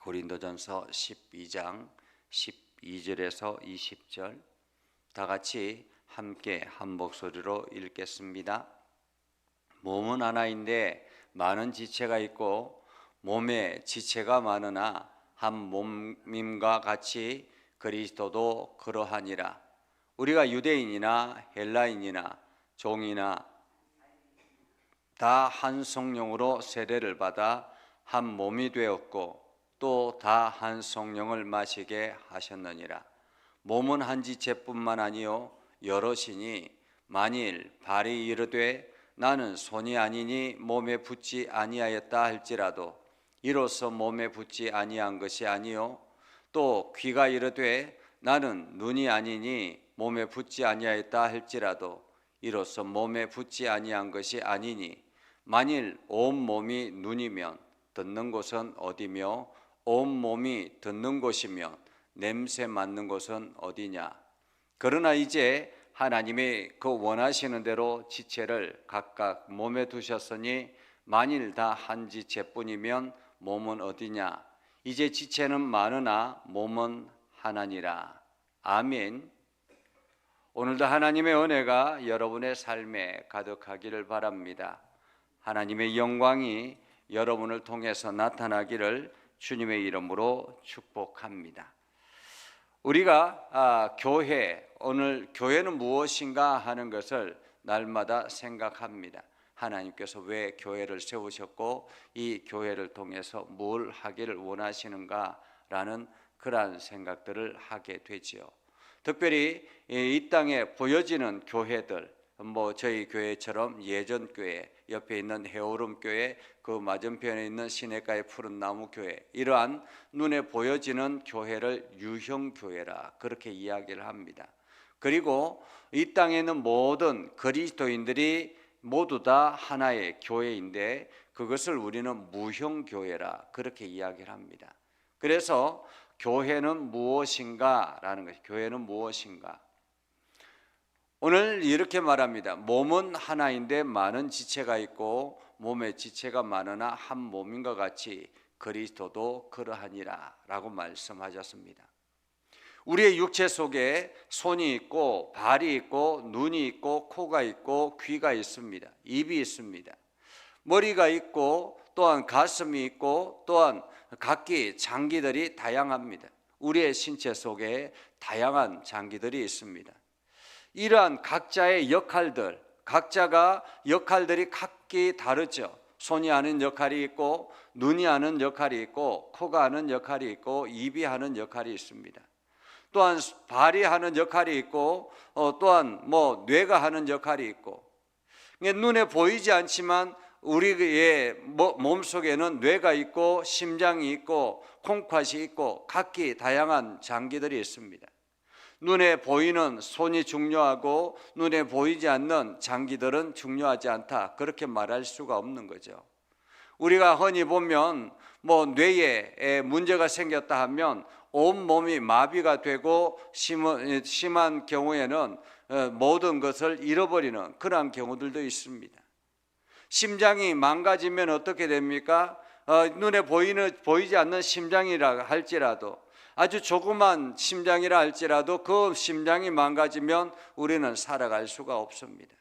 고린도전서 12장 12절에서 20절 다 같이 함께 한 목소리로 읽겠습니다. 몸은 하나인데 많은 지체가 있고 몸에 지체가 많으나 한 몸임과 같이 그리스도도 그러하니라. 우리가 유대인이나 헬라인이나 종이나 다 한 성령으로 세례를 받아 한 몸이 되었고 또 다 한 성령을 마시게 하셨느니라. 몸은 한 지체뿐만 아니요 여럿이니 만일 발이 이르되 나는 손이 아니니 몸에 붙지 아니하였다 할지라도 이로써 몸에 붙지 아니한 것이 아니요 또 귀가 이르되 나는 눈이 아니니 몸에 붙지 아니하였다 할지라도 이로써 몸에 붙지 아니한 것이 아니니 만일 온 몸이 눈이면 듣는 곳은 어디며 온 몸이 듣는 곳이면 냄새 맡는 곳은 어디냐. 그러나 이제 하나님이 그 원하시는 대로 지체를 각각 몸에 두셨으니 만일 다 한 지체뿐이면 몸은 어디냐. 이제 지체는 많으나 몸은 하나니라. 아멘. 오늘도 하나님의 은혜가 여러분의 삶에 가득하기를 바랍니다. 하나님의 영광이 여러분을 통해서 나타나기를 주님의 이름으로 축복합니다. 우리가 오늘 교회는 무엇인가 하는 것을 날마다 생각합니다. 하나님께서 왜 교회를 세우셨고 이 교회를 통해서 뭘 하기를 원하시는가라는 그러한 생각들을 하게 되지요. 특별히 이 땅에 보여지는 교회들, 저희 교회처럼 예전 교회, 옆에 있는 해오름 교회, 그 맞은편에 있는 시냇가의 푸른 나무 교회, 이러한 눈에 보여지는 교회를 유형 교회라 그렇게 이야기를 합니다. 그리고 이 땅에 있는 모든 그리스도인들이 모두 다 하나의 교회인데 그것을 우리는 무형 교회라 그렇게 이야기를 합니다. 그래서 교회는 무엇인가라는 것이 교회는 무엇인가? 오늘 이렇게 말합니다. 몸은 하나인데 많은 지체가 있고 몸에 지체가 많으나 한 몸인과 같이 그리스도도 그러하니라 라고 말씀하셨습니다. 우리의 육체 속에 손이 있고 발이 있고 눈이 있고 코가 있고 귀가 있습니다. 입이 있습니다. 머리가 있고 또한 가슴이 있고 또한 각기 장기들이 다양합니다. 우리의 신체 속에 다양한 장기들이 있습니다. 이러한 각자의 역할들, 각자가 역할들이 각기 다르죠. 손이 하는 역할이 있고 눈이 하는 역할이 있고 코가 하는 역할이 있고 입이 하는 역할이 있습니다. 또한 발이 하는 역할이 있고 또한 뇌가 하는 역할이 있고 눈에 보이지 않지만 우리의 몸속에는 뇌가 있고 심장이 있고 콩팥이 있고 각기 다양한 장기들이 있습니다. 눈에 보이는 손이 중요하고 눈에 보이지 않는 장기들은 중요하지 않다 그렇게 말할 수가 없는 거죠. 우리가 흔히 보면 뇌에 문제가 생겼다 하면 온몸이 마비가 되고 심한 경우에는 모든 것을 잃어버리는 그러한 경우들도 있습니다. 심장이 망가지면 어떻게 됩니까? 눈에 보이지 않는 심장이라 할지라도 아주 조그만 심장이라 할지라도 그 심장이 망가지면 우리는 살아갈 수가 없습니다.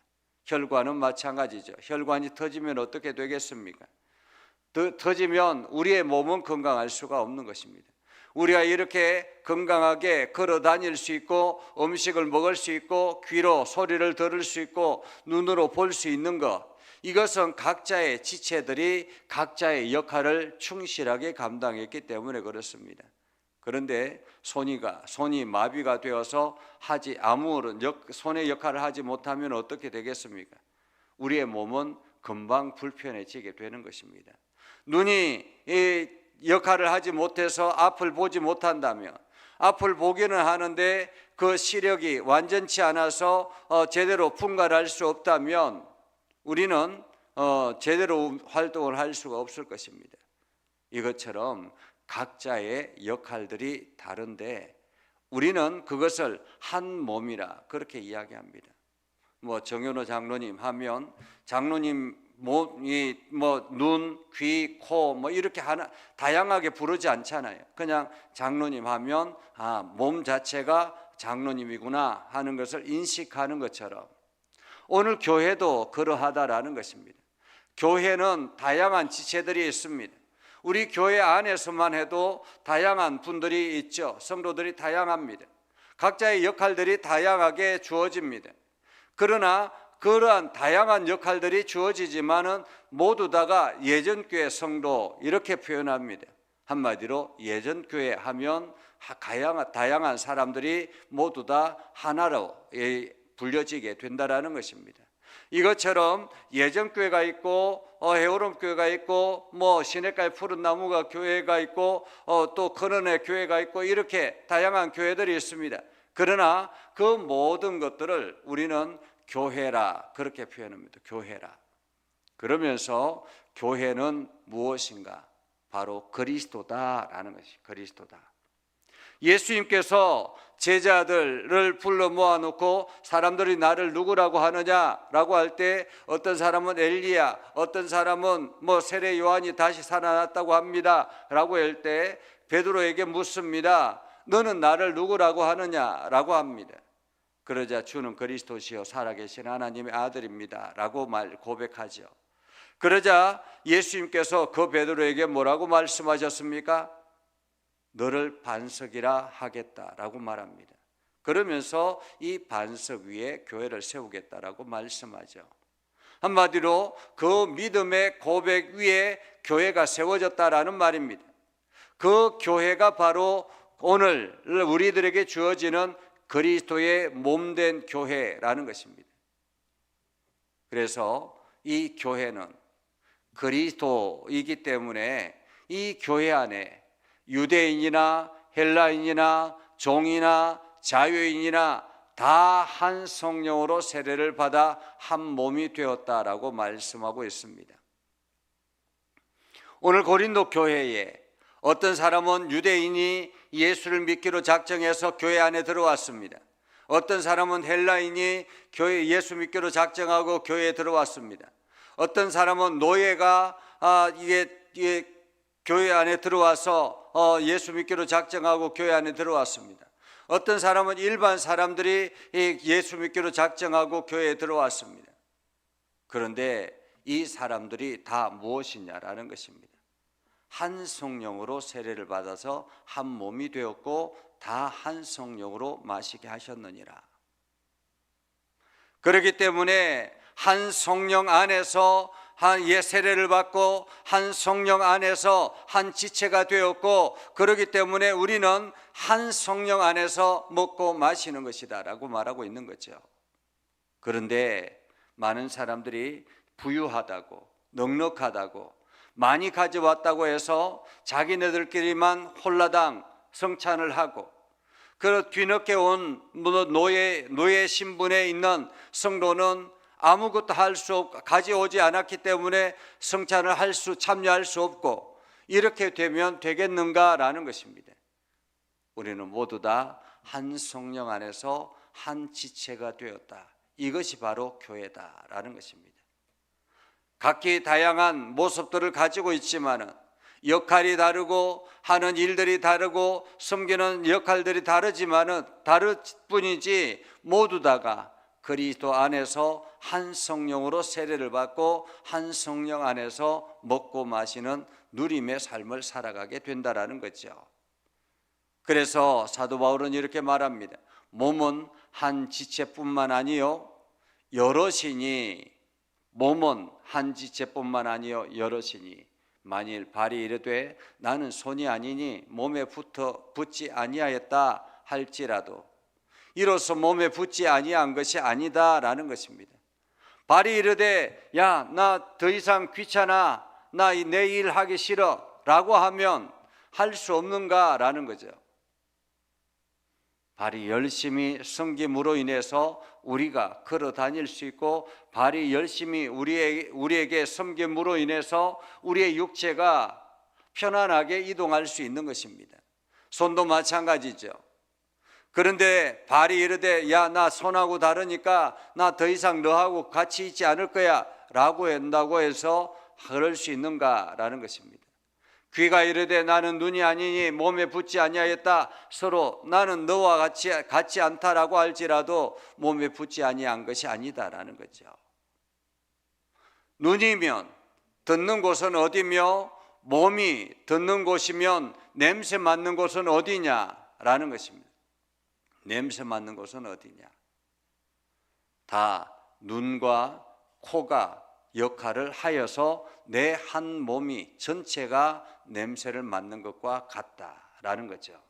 혈관은 마찬가지죠. 혈관이 터지면 어떻게 되겠습니까? 터지면 우리의 몸은 건강할 수가 없는 것입니다. 우리가 이렇게 건강하게 걸어 다닐 수 있고 음식을 먹을 수 있고 귀로 소리를 들을 수 있고 눈으로 볼 수 있는 것, 이것은 각자의 지체들이 각자의 역할을 충실하게 감당했기 때문에 그렇습니다. 그런데 손이 마비가 되어서 아무런 손의 역할을 하지 못하면 어떻게 되겠습니까? 우리의 몸은 금방 불편해지게 되는 것입니다. 눈이 이 역할을 하지 못해서 앞을 보지 못한다면 앞을 보기는 하는데 그 시력이 완전치 않아서 제대로 분갈할 수 없다면 우리는 제대로 활동을 할 수가 없을 것입니다. 이것처럼 각자의 역할들이 다른데 우리는 그것을 한 몸이라 그렇게 이야기합니다. 뭐 정현호 장로님 하면 장로님 몸이 뭐 눈, 귀, 코 뭐 이렇게 하나 다양하게 부르지 않잖아요. 그냥 장로님 하면 몸 자체가 장로님이구나 하는 것을 인식하는 것처럼 오늘 교회도 그러하다라는 것입니다. 교회는 다양한 지체들이 있습니다. 우리 교회 안에서만 해도 다양한 분들이 있죠. 성도들이 다양합니다. 각자의 역할들이 다양하게 주어집니다. 그러나 그러한 다양한 역할들이 주어지지만은 모두 다가 예전교회 성도 이렇게 표현합니다. 한마디로 예전교회 하면 다양한 사람들이 모두 다 하나로 불려지게 된다라는 것입니다. 이것처럼 예전교회가 있고 해오름교회가 있고 뭐 시냇가에 푸른 나무가 교회가 있고 또 근원의 교회가 있고 이렇게 다양한 교회들이 있습니다. 그러나 그 모든 것들을 우리는 교회라 그렇게 표현합니다. 교회라. 그러면서 교회는 무엇인가? 바로 그리스도다라는 것이 그리스도다. 예수님께서 제자들을 불러 모아놓고 사람들이 나를 누구라고 하느냐라고 할 때 어떤 사람은 엘리야, 어떤 사람은 뭐 세례 요한이 다시 살아났다고 합니다라고 할 때 베드로에게 묻습니다. 너는 나를 누구라고 하느냐라고 합니다. 그러자 주는 그리스도시요 살아계신 하나님의 아들입니다 라고 고백하죠. 그러자 예수님께서 그 베드로에게 뭐라고 말씀하셨습니까? 너를 반석이라 하겠다라고 말합니다. 그러면서 이 반석 위에 교회를 세우겠다라고 말씀하죠. 한마디로 그 믿음의 고백 위에 교회가 세워졌다라는 말입니다. 그 교회가 바로 오늘 우리들에게 주어지는 그리스도의 몸된 교회라는 것입니다. 그래서 이 교회는 그리스도이기 때문에 이 교회 안에 유대인이나 헬라인이나 종이나 자유인이나 다 한 성령으로 세례를 받아 한 몸이 되었다라고 말씀하고 있습니다. 오늘 고린도 교회에 어떤 사람은 유대인이 예수를 믿기로 작정해서 교회 안에 들어왔습니다. 어떤 사람은 헬라인이 예수 믿기로 작정하고 교회에 들어왔습니다. 어떤 사람은 노예가 교회 안에 들어와서 예수 믿기로 작정하고 교회 안에 들어왔습니다. 어떤 사람은 일반 사람들이 예수 믿기로 작정하고 교회에 들어왔습니다. 그런데 이 사람들이 다 무엇이냐라는 것입니다. 한 성령으로 세례를 받아서 한 몸이 되었고 다 한 성령으로 마시게 하셨느니라. 그렇기 때문에 한 성령 안에서 세례를 받고 한 성령 안에서 한 지체가 되었고 그렇기 때문에 우리는 한 성령 안에서 먹고 마시는 것이다 라고 말하고 있는 거죠. 그런데 많은 사람들이 부유하다고 넉넉하다고 많이 가져왔다고 해서 자기네들끼리만 홀라당 성찬을 하고 그 뒤늦게 온 노예 신분에 있는 성도는 아무것도 가져오지 않았기 때문에 성찬을 참여할 수 없고 이렇게 되면 되겠는가라는 것입니다. 우리는 모두 다 한 성령 안에서 한 지체가 되었다. 이것이 바로 교회다라는 것입니다. 각기 다양한 모습들을 가지고 있지만은 역할이 다르고 하는 일들이 다르고 섬기는 역할들이 다르지만은 다를 뿐이지 모두 다가 그리스도 안에서 한 성령으로 세례를 받고 한 성령 안에서 먹고 마시는 누림의 삶을 살아가게 된다라는 거죠. 그래서 사도 바울은 이렇게 말합니다. 몸은 한 지체뿐만 아니요 여럿이니 몸은 한 지체뿐만 아니요 여럿이니 만일 발이 이르되 나는 손이 아니니 몸에 붙지 아니하였다 할지라도 이로써 몸에 붙지 아니한 것이 아니다라는 것입니다. 발이 이르되 야, 나 더 이상 귀찮아, 나 내 일 하기 싫어 라고 하면 할 수 없는가라는 거죠. 발이 열심히 섬김으로 인해서 우리가 걸어 다닐 수 있고 발이 열심히 우리에게 섬김으로 인해서 우리의 육체가 편안하게 이동할 수 있는 것입니다. 손도 마찬가지죠. 그런데 발이 이르되 야, 나 손하고 다르니까 나 더 이상 너하고 같이 있지 않을 거야 라고 한다고 해서 그럴 수 있는가라는 것입니다. 귀가 이르되 나는 눈이 아니니 몸에 붙지 아니하였다. 서로 나는 너와 같지 않다라고 할지라도 몸에 붙지 아니한 것이 아니다라는 거죠. 눈이면 듣는 곳은 어디며 몸이 듣는 곳이면 냄새 맡는 곳은 어디냐라는 것입니다. 냄새 맡는 곳은 어디냐? 다 눈과 코가 역할을 하여서 내 한 몸이 전체가 냄새를 맡는 것과 같다라는 거죠.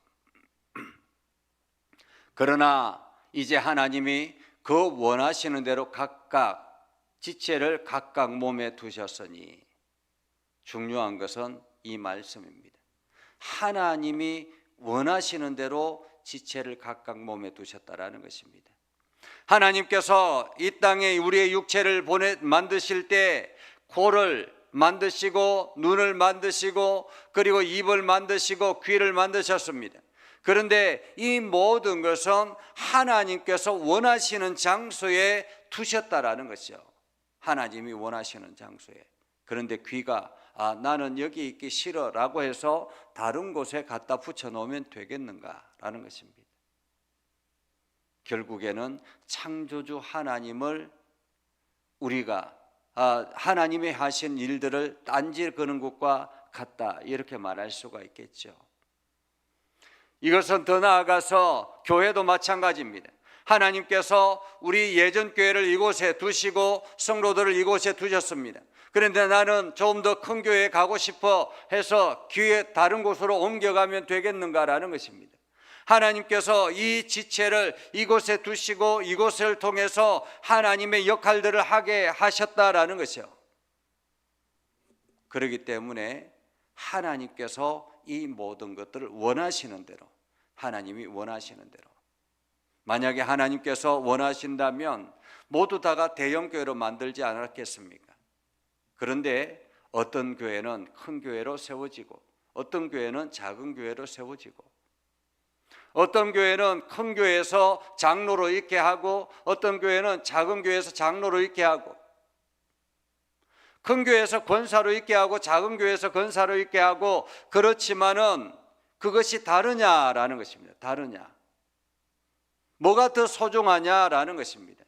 그러나 이제 하나님이 그 원하시는 대로 각각 지체를 각각 몸에 두셨으니 중요한 것은 이 말씀입니다. 하나님이 원하시는 대로 지체를 각각 몸에 두셨다라는 것입니다. 하나님께서 이 땅에 우리의 육체를 만드실 때 코를 만드시고 눈을 만드시고 그리고 입을 만드시고 귀를 만드셨습니다. 그런데 이 모든 것은 하나님께서 원하시는 장소에 두셨다라는 것이죠. 하나님이 원하시는 장소에. 그런데 귀가 나는 여기 있기 싫어라고 해서 다른 곳에 갖다 붙여놓으면 되겠는가라는 것입니다. 결국에는 창조주 하나님을 우리가 하나님이 하신 일들을 딴지 거는 것과 같다 이렇게 말할 수가 있겠죠. 이것은 더 나아가서 교회도 마찬가지입니다. 하나님께서 우리 예전 교회를 이곳에 두시고 성도들을 이곳에 두셨습니다. 그런데 나는 좀 더 큰 교회에 가고 싶어 해서 다른 곳으로 옮겨가면 되겠는가라는 것입니다. 하나님께서 이 지체를 이곳에 두시고 이곳을 통해서 하나님의 역할들을 하게 하셨다라는 것이요. 그렇기 때문에 하나님께서 이 모든 것들을 원하시는 대로, 하나님이 원하시는 대로, 만약에 하나님께서 원하신다면 모두 다가 대형교회로 만들지 않았겠습니까? 그런데 어떤 교회는 큰 교회로 세워지고 어떤 교회는 작은 교회로 세워지고 어떤 교회는 큰 교회에서 장로로 있게 하고 어떤 교회는 작은 교회에서 장로로 있게 하고 큰 교회에서 권사로 있게 하고 작은 교회에서 권사로 있게 하고 그렇지만은 그것이 다르냐라는 것입니다. 다르냐? 뭐가 더 소중하냐라는 것입니다.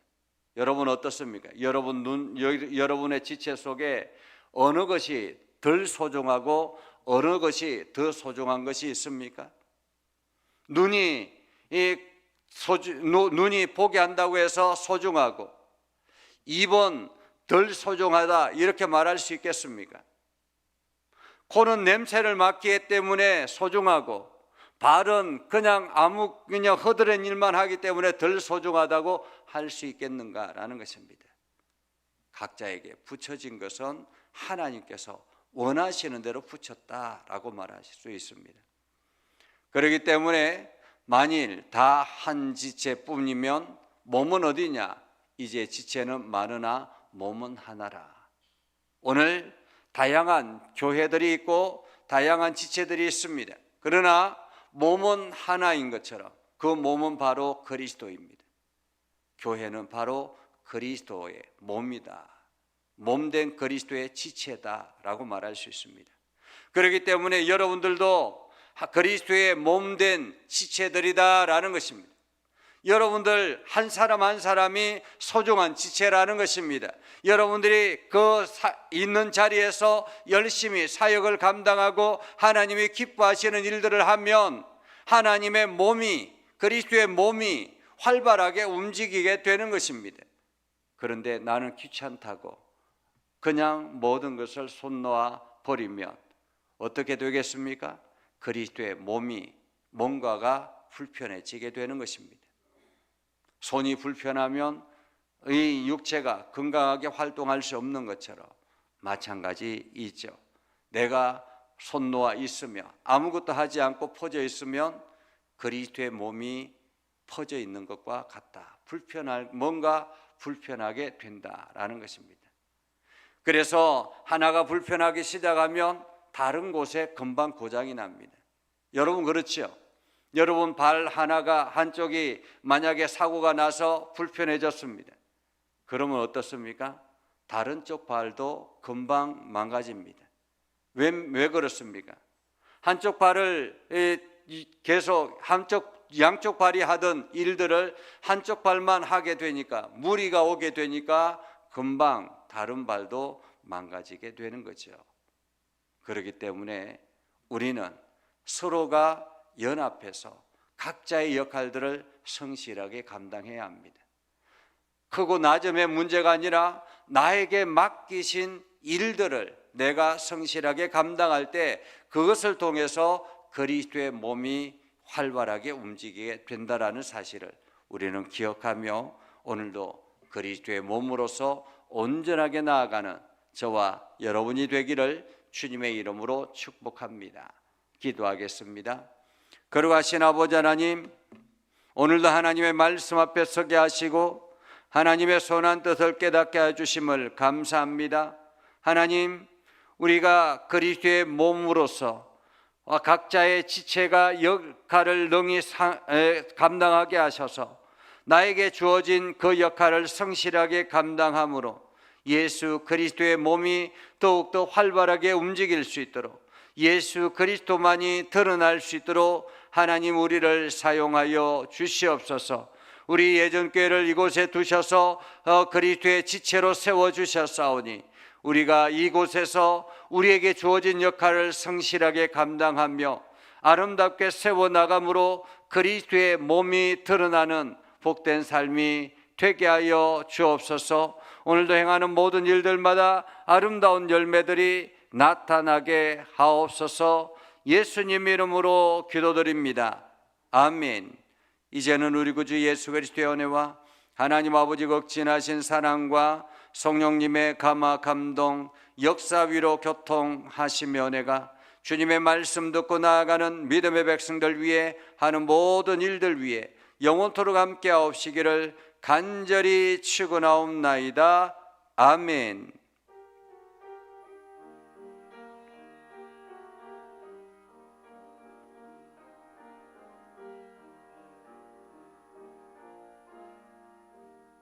여러분 어떻습니까? 여러분의 지체 속에 어느 것이 덜 소중하고 어느 것이 더 소중한 것이 있습니까? 눈이 보게 한다고 해서 소중하고 입은 덜 소중하다 이렇게 말할 수 있겠습니까? 코는 냄새를 맡기 때문에 소중하고 발은 그냥 허드렛 일만 하기 때문에 덜 소중하다고 할 수 있겠는가라는 것입니다. 각자에게 붙여진 것은 하나님께서 원하시는 대로 붙였다라고 말하실 수 있습니다. 그렇기 때문에 만일 다 한 지체뿐이면 몸은 어디냐? 이제 지체는 많으나 몸은 하나라. 오늘 다양한 교회들이 있고 다양한 지체들이 있습니다. 그러나 몸은 하나인 것처럼 그 몸은 바로 그리스도입니다. 교회는 바로 그리스도의 몸이다. 몸된 그리스도의 지체다라고 말할 수 있습니다. 그렇기 때문에 여러분들도 그리스도의 몸된 지체들이다라는 것입니다. 여러분들 한 사람 한 사람이 소중한 지체라는 것입니다. 여러분들이 있는 자리에서 열심히 사역을 감당하고 하나님이 기뻐하시는 일들을 하면 하나님의 몸이, 그리스도의 몸이 활발하게 움직이게 되는 것입니다. 그런데 나는 귀찮다고 그냥 모든 것을 손 놓아 버리면 어떻게 되겠습니까? 그리스도의 몸이 뭔가가 불편해지게 되는 것입니다. 손이 불편하면 이 육체가 건강하게 활동할 수 없는 것처럼 마찬가지이죠. 내가 손 놓아 있으며 아무것도 하지 않고 퍼져 있으면 그리스도의 몸이 퍼져 있는 것과 같다. 뭔가 불편하게 된다라는 것입니다. 그래서 하나가 불편하기 시작하면 다른 곳에 금방 고장이 납니다. 여러분 그렇죠? 여러분, 발 하나가 한쪽이 만약에 사고가 나서 불편해졌습니다. 그러면 어떻습니까? 다른 쪽 발도 금방 망가집니다. 왜 그렇습니까? 한쪽 발을 계속 양쪽 발이 하던 일들을 한쪽 발만 하게 되니까, 무리가 오게 되니까 금방 다른 발도 망가지게 되는 거죠. 그렇기 때문에 우리는 서로가 연합해서 각자의 역할들을 성실하게 감당해야 합니다. 크고 낮음의 문제가 아니라 나에게 맡기신 일들을 내가 성실하게 감당할 때 그것을 통해서 그리스도의 몸이 활발하게 움직이게 된다라는 사실을 우리는 기억하며 오늘도 그리스도의 몸으로서 온전하게 나아가는 저와 여러분이 되기를 주님의 이름으로 축복합니다. 기도하겠습니다. 거룩하신 아버지 하나님, 오늘도 하나님의 말씀 앞에 서게 하시고 하나님의 선한 뜻을 깨닫게 해주심을 감사합니다. 하나님, 우리가 그리스도의 몸으로서 각자의 지체가 역할을 능히 감당하게 하셔서 나에게 주어진 그 역할을 성실하게 감당함으로 예수 그리스도의 몸이 더욱더 활발하게 움직일 수 있도록, 예수 그리스도만이 드러날 수 있도록 하나님 우리를 사용하여 주시옵소서. 우리 예전교회를 이곳에 두셔서 그리스도의 지체로 세워주셨사오니 우리가 이곳에서 우리에게 주어진 역할을 성실하게 감당하며 아름답게 세워나감으로 그리스도의 몸이 드러나는 복된 삶이 되게 하여 주옵소서. 오늘도 행하는 모든 일들마다 아름다운 열매들이 나타나게 하옵소서. 예수님 이름으로 기도드립니다. 아멘. 이제는 우리 구주 예수 그리스도의 은혜와 하나님 아버지 극진하신 사랑과 성령님의 감화 감동 역사 위로 교통하시며 은혜가 주님의 말씀 듣고 나아가는 믿음의 백성들 위해 하는 모든 일들 위해 영원토록 함께 하옵시기를 간절히 축원하옵나이다. 아멘.